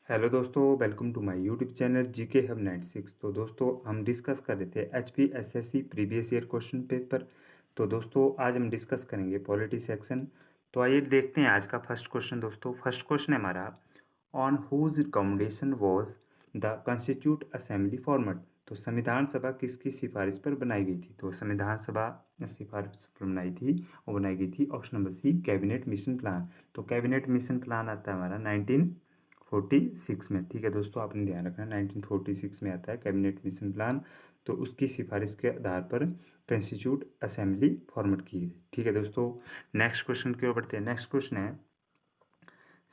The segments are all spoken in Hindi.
हेलो दोस्तों, welcome to my YouTube channel GK hub 96। तो दोस्तों हम डिस्कस कर रहे थे HP SSC previous year question paper. तो दोस्तों आज हम डिस्कस करेंगे पॉलिटी सेक्शन। तो आइए देखते हैं आज का फर्स्ट क्वेश्चन। दोस्तों फर्स्ट क्वेश्चन है हमारा, on whose recommendation was the constituent assembly formed. तो संविधान सभा किसकी सिफारिश पर बनाई गई थी? तो संविधान सभा सिफारिश पर बनाई थी और बनाई गई थी option number C, cabinet mission plan. तो कैबिनेट मिशन प्लान आता है हमारा 1946 में। ठीक है दोस्तों, आपने ध्यान रखना 1946 में आता है कैबिनेट मिशन प्लान। तो उसकी सिफारिश के आधार पर कॉन्स्टिट्यूट असेंबली फॉर्मेट की गई। ठीक है दोस्तों, नेक्स्ट क्वेश्चन की ओर बढ़ते हैं। नेक्स्ट क्वेश्चन है,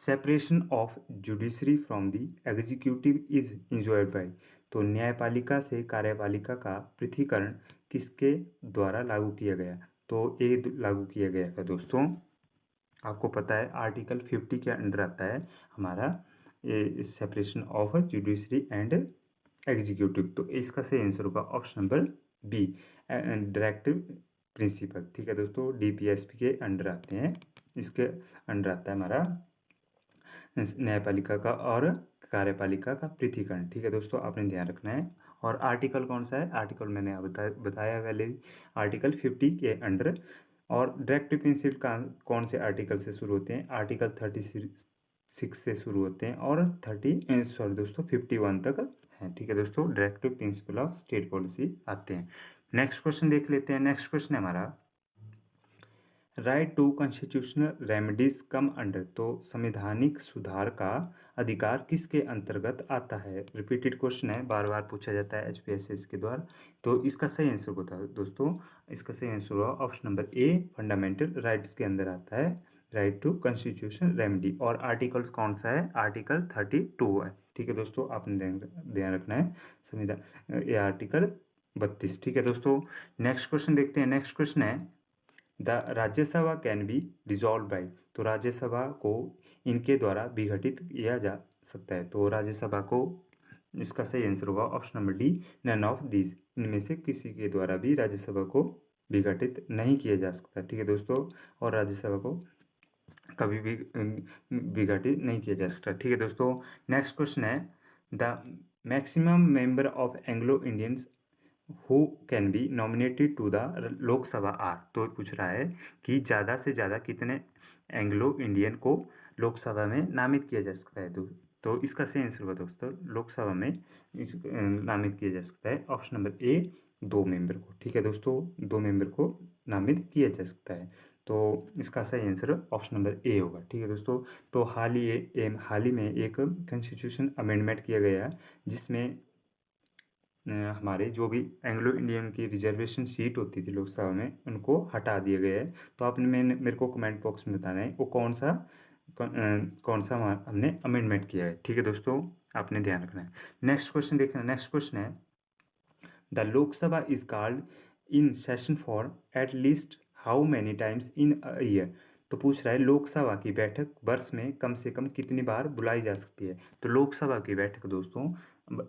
separation of judiciary from the executive is enjoyed bye. तो न्यायपालिका से कार्यपालिका का पृथकीकरण किसके द्वारा लागू किया गया? तो ये लागू किया गया था दोस्तों, आपको पता है आर्टिकल 50 के अंडर आता है हमारा separation of judiciary and executive. तो इसका सही आंसर होगा option number B, directive principle. ठीक है दोस्तों, डीपीएसपी के अंडर आते हैं, इसके अंडर आता है हमारा न्यायपालिका का और कार्यपालिका का पृथकीकरण। ठीक है दोस्तों, आपने ध्यान रखना है। और आर्टिकल कौन सा है? आर्टिकल मैंने आप बताया पहले ही, आर्टिकल 50 के अंडर। और डायरेक्टिव प्रिंसिपल का कौन से आर्टिकल से शुरू होते हैं? आर्टिकल 36 से शुरू होते हैं और 51 तक हैं। ठीक है दोस्तों, directive principle of state policy आते हैं। नेक्स्ट क्वेश्चन देख लेते हैं। नेक्स्ट क्वेश्चन है हमारा, right to constitutional remedies come under. तो संवैधानिक सुधार का अधिकार किसके अंतर्गत आता है? रिपीटेड क्वेश्चन है, बार बार पूछा जाता है एचपीएसएस के द्वारा। तो इसका सही आंसर होता है दोस्तों, इसका सही आंसर होगा option number A, fundamental rights के अंदर आता है राइट टू कॉन्स्टिट्यूशनल रेमेडी। और आर्टिकल कौन सा है? आर्टिकल 32 है। ठीक है दोस्तों, आपने ध्यान रखना है संविधान ये आर्टिकल 32। ठीक है दोस्तों, नेक्स्ट क्वेश्चन देखते हैं। नेक्स्ट क्वेश्चन है, the Rajya Sabha can be dissolve by. तो राज्यसभा को इनके द्वारा विघटित किया जा सकता है। तो राज्यसभा को, इसका सही आंसर होगा option number D, none of these. इनमें से किसी के द्वारा भी राज्यसभा को विघटित नहीं किया जा सकता। ठीक है दोस्तों, और राज्यसभा को कभी भी विघटित नहीं किया जा सकता। ठीक है दोस्तों, नेक्स्ट क्वेश्चन है, the maximum member of Anglo Indians who can be nominated to the Lok Sabha are. तो पूछ रहा है कि ज़्यादा से ज़्यादा कितने एंग्लो इंडियन को लोकसभा में नामित किया जा सकता है? तो इसका सही आंसर होगा दोस्तों, लोकसभा में नामित किया जा सकता है ऑप्शन नंबर ए, 2 मेंबर को। ठीक है दोस्तों, 2 मेंबर को नामित किया जा सकता है। तो इसका सही आंसर ऑप्शन नंबर ए होगा। ठीक है दोस्तों, तो हाल ही में एक कॉन्स्टिट्यूशन अमेंडमेंट किया गया जिसमें हमारे जो भी एंग्लो इंडियन की रिजर्वेशन सीट होती थी लोकसभा में, उनको हटा दिया गया है। तो आपने मेरे को कमेंट बॉक्स में बताना है वो कौन सा हमने अमेंडमेंट किया है। ठीक है दोस्तों, आपने ध्यान रखना है। नेक्स्ट क्वेश्चन देखना। नेक्स्ट क्वेश्चन है, the Lok Sabha is called in session for at least how many times in a year. तो पूछ रहा है लोकसभा की बैठक वर्ष में कम से कम कितनी बार बुलाई जा सकती है? तो लोकसभा की बैठक दोस्तों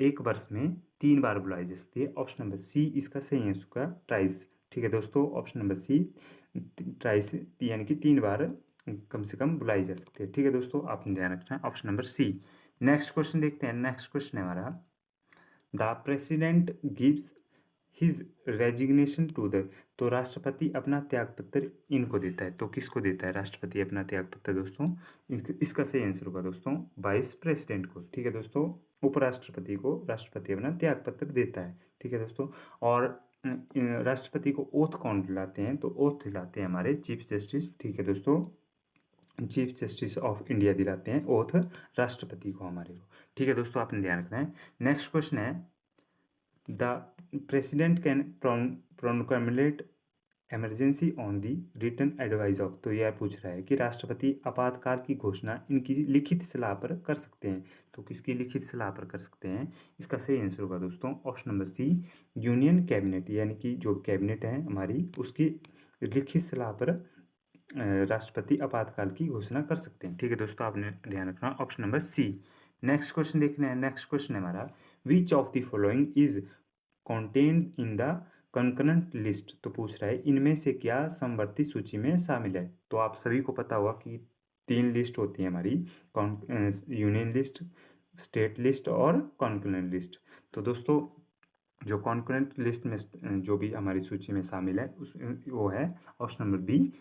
एक वर्ष में 3 बार बुलाई जा सकती है। ऑप्शन नंबर सी इसका सही आंसर का ट्राइस। ठीक है दोस्तों, ऑप्शन नंबर सी ट्राइस, यानी कि 3 बार कम से कम बुलाई जा सकती है। ठीक है दोस्तों, आपने ध्यान रखना है option number C. Next question देखते हैं। नेक्स्ट क्वेश्चन है हमारा, the president gives his resignation to the. तो राष्ट्रपति अपना त्यागपत्र इनको देता है। तो किसको देता है राष्ट्रपति अपना त्यागपत्र दोस्तों? इसका सही आंसर होगा दोस्तों वाइस प्रेसिडेंट को। ठीक है दोस्तों, उपराष्ट्रपति को राष्ट्रपति अपना त्यागपत्र देता है। ठीक है दोस्तों, और राष्ट्रपति को ओथ कौन दिलाते हैं? तो ओथ दिलाते हैं हमारे चीफ जस्टिस। ठीक है दोस्तों, चीफ जस्टिस ऑफ इंडिया दिलाते हैं ओथ राष्ट्रपति को हमारे को। ठीक है दोस्तों, आपने ध्यान रखना है। नेक्स्ट क्वेश्चन है, the president can proclamate emergency on the written advice of. तो यह पूछ रहा है कि राष्ट्रपति आपातकाल की घोषणा इनकी लिखित सलाह पर कर सकते हैं। तो किसकी लिखित सलाह पर कर सकते हैं? इसका सही आंसर होगा दोस्तों option number C, union cabinet, यानी कि जो कैबिनेट है हमारी उसकी लिखित सलाह पर राष्ट्रपति आपातकाल की घोषणा कर सकते हैं। ठीक है दोस्तों, आपने ध्यान रखना option number C. Next question देखना है। नेक्स्ट क्वेश्चन है हमारा, which of the following is contained in the concurrent list. तो पूछ रहा है इनमें से क्या समवर्ती सूची में शामिल है? तो आप सभी को पता होगा कि 3 लिस्ट होती है हमारी, यूनियन लिस्ट, स्टेट लिस्ट और कॉन्करेंट लिस्ट। तो दोस्तों जो कॉन्करेंट लिस्ट में जो भी हमारी सूची में शामिल है उस वो है ऑप्शन नंबर बी,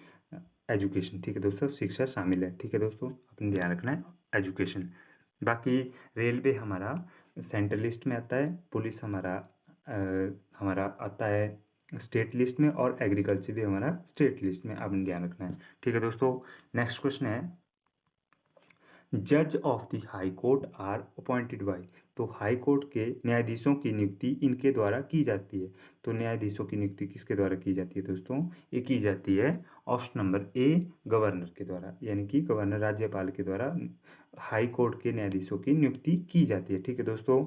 एजुकेशन। ठीक है दोस्तों, शिक्षा शामिल है। ठीक है दोस्तों, अपने ध्यान रखना है एजुकेशन। बाकी रेलवे हमारा सेंट्रल लिस्ट में आता है, पुलिस हमारा आता है स्टेट लिस्ट में, और एग्रीकल्चर भी हमारा स्टेट लिस्ट में, आपने ध्यान रखना है। ठीक है दोस्तों, नेक्स्ट क्वेश्चन है जज of the high court are appointed by. तो हाई कोर्ट के न्यायाधीशों की नियुक्ति इनके द्वारा की जाती है। तो न्यायाधीशों की नियुक्ति किसके द्वारा की जाती है दोस्तों? ये की जाती है ऑप्शन नंबर ए, गवर्नर के द्वारा, यानी कि गवर्नर राज्यपाल के द्वारा हाई कोर्ट के न्यायाधीशों की नियुक्ति की जाती है। ठीक है दोस्तों,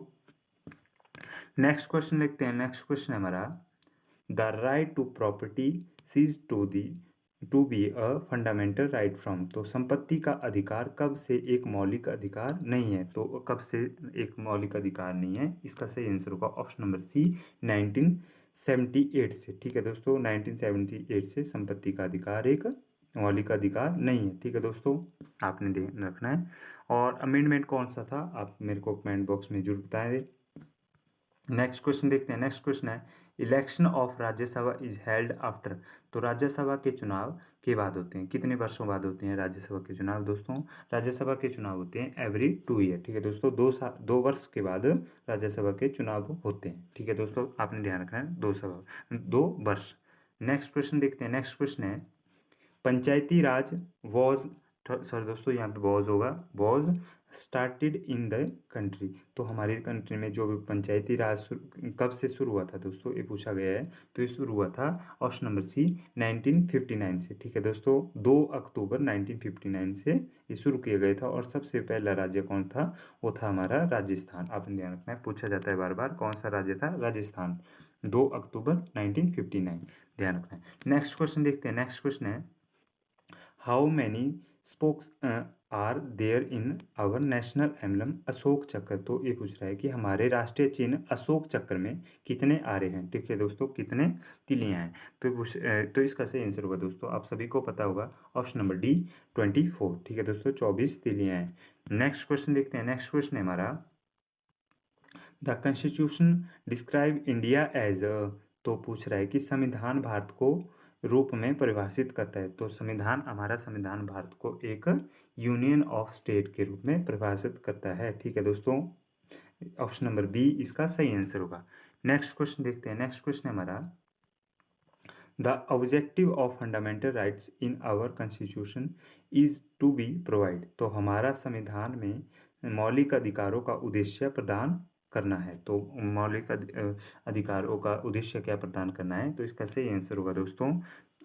नेक्स्ट क्वेश्चन लिखते हैं। नेक्स्ट क्वेश्चन है हमारा the right to property ceased to be a fundamental right from. तो संपत्ति का अधिकार कब से एक मौलिक अधिकार नहीं है? तो कब से एक मौलिक अधिकार नहीं है? इसका सही आंसर होगा ऑप्शन नंबर सी, 1978 से। ठीक है दोस्तों, 1978 से संपत्ति का अधिकार एक मौलिक अधिकार नहीं है। ठीक है दोस्तों, आपने ध्यान रखना है। और अमेंडमेंट कौन सा था आप मेरे को कमेंट बॉक्स में जरूर बताएं। नेक्स्ट क्वेश्चन देखते हैं। नेक्स्ट क्वेश्चन है election of Rajya Sabha is held after. तो राज्यसभा के चुनाव के बाद होते हैं, कितने वर्षों बाद होते हैं राज्यसभा के चुनाव दोस्तों? राज्यसभा के चुनाव होते हैं एवरी 2 ईयर। ठीक है दोस्तों, 2 वर्ष के बाद राज्यसभा के चुनाव होते हैं। ठीक है दोस्तों, आपने ध्यान रखना है 2 वर्ष। नेक्स्ट क्वेश्चन देखते हैं। नेक्स्ट क्वेश्चन है पंचायती राज वॉज, सॉरी दोस्तों यहाँ पे वॉज होगा, was started in the country. तो हमारी कंट्री में जो भी पंचायती राज कब से शुरू हुआ था दोस्तों, ये पूछा गया है। तो ये शुरू हुआ था ऑप्शन नंबर सी, 1959 से। ठीक है दोस्तों, 2 अक्टूबर 1959 से ये शुरू किया गया था। और सबसे पहला राज्य कौन था? वो था हमारा राजस्थान। आपने ध्यान रखना है, पूछा जाता है बार बार कौन सा राज्य था? राजस्थान, 2 अक्टूबर 1959, ध्यान रखना है। नेक्स्ट क्वेश्चन देखते हैं। नेक्स्ट क्वेश्चन है how many spokes are there in our national emblem Ashoka Chakra. तो ये पूछ रहा है कि हमारे राष्ट्रीय चिन्ह अशोक चक्र में कितने आरे हैं? ठीक है दोस्तों, कितने तिलियां हैं? तो इसका सही आंसर होगा दोस्तों, आप सभी को पता होगा, ऑप्शन नंबर डी, 24। ठीक है दोस्तों, 24 तिलियां हैं। नेक्स्ट क्वेश्चन देखते हैं। नेक्स्ट क्वेश्चन है हमारा the constitution describe India as a. तो पूछ रहा है कि संविधान भारत को रूप में परिभाषित करता है। तो हमारा संविधान भारत को एक यूनियन ऑफ स्टेट के रूप में परिभाषित करता है। ठीक है दोस्तों, ऑप्शन नंबर बी इसका सही आंसर होगा। नेक्स्ट क्वेश्चन देखते हैं। नेक्स्ट क्वेश्चन है हमारा the objective of fundamental rights in our constitution is to be provide. तो हमारा संविधान में मौलिक अधिकारों का उद्देश्य प्रदान करना है। तो मौलिक अधिकारों का उद्देश्य क्या प्रदान करना है? तो इसका सही आंसर होगा दोस्तों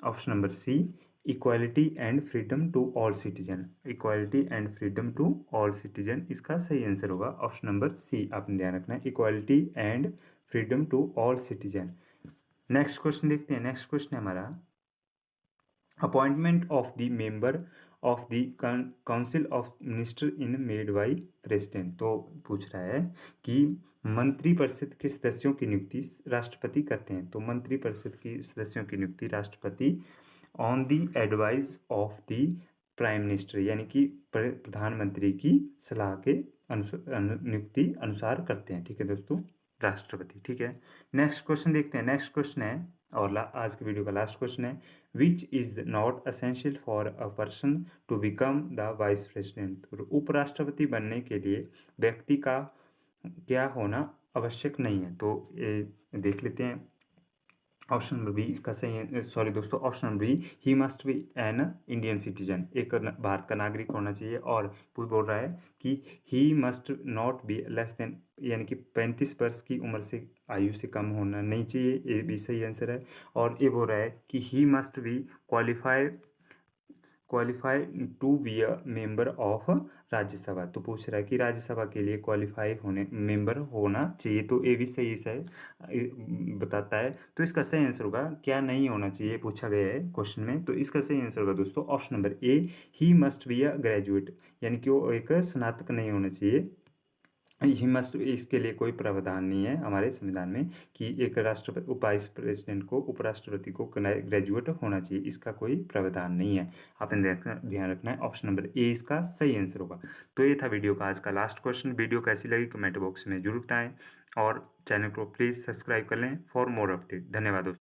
option number C, equality and freedom to all citizen. Equality and freedom to all citizen, इसका सही आंसर होगा ऑप्शन नंबर सी। आपने ध्यान रखना है, equality and freedom to all citizen. Next question देखते हैं। नेक्स्ट क्वेश्चन है हमारा appointment of the member of the council of minister in made by president. तो पूछ रहा है कि मंत्रिपरिषद के सदस्यों की नियुक्ति राष्ट्रपति करते हैं। तो मंत्रिपरिषद की सदस्यों की नियुक्ति राष्ट्रपति on the advice of the prime minister, यानी कि प्रधानमंत्री की सलाह के नियुक्ति अनुसार करते हैं। ठीक है दोस्तों, राष्ट्रपति। ठीक है, नेक्स्ट क्वेश्चन देखते हैं। नेक्स्ट क्वेश्चन है और आज के वीडियो का लास्ट क्वेश्चन है which is not essential for a person to become the vice president. उपराष्ट्रपति बनने के लिए व्यक्ति का क्या होना आवश्यक नहीं है? तो ये देख लेते हैं। ऑप्शन नंबर बी इसका सही है, सॉरी दोस्तों, option number B, he must be an Indian citizen, एक भारत का नागरिक होना चाहिए। और बोल रहा है कि he must not be less than, यानी कि 35 वर्ष की उम्र से आयु से कम होना नहीं चाहिए, ये भी सही आंसर है। और ये बोल रहा है कि he must be qualify to be a member of Rajya Sabha. तो पूछ रहा है कि राज्यसभा के लिए क्वालिफाई होने मेंबर होना चाहिए। तो ये भी सही है, बताता है। तो इसका सही आंसर होगा क्या नहीं होना चाहिए, पूछा गया है क्वेश्चन में। तो इसका सही आंसर होगा दोस्तों option number A, he must be a graduate, यानी कि वो एक स्नातक नहीं होना चाहिए। ही मस्ट, इसके लिए कोई प्रावधान नहीं है हमारे संविधान में कि एक राष्ट्रपति वाइस प्रेसिडेंट को, उपराष्ट्रपति को ग्रेजुएट होना चाहिए, इसका कोई प्रावधान नहीं है। आपने ध्यान रखना है, ऑप्शन नंबर ए इसका सही आंसर होगा। तो ये था वीडियो का आज का लास्ट क्वेश्चन। वीडियो कैसी लगी कमेंट बॉक्स में जरूर बताएं और चैनल को प्लीज़ सब्सक्राइब कर लें फॉर मोर अपडेट। धन्यवाद दोस्तों।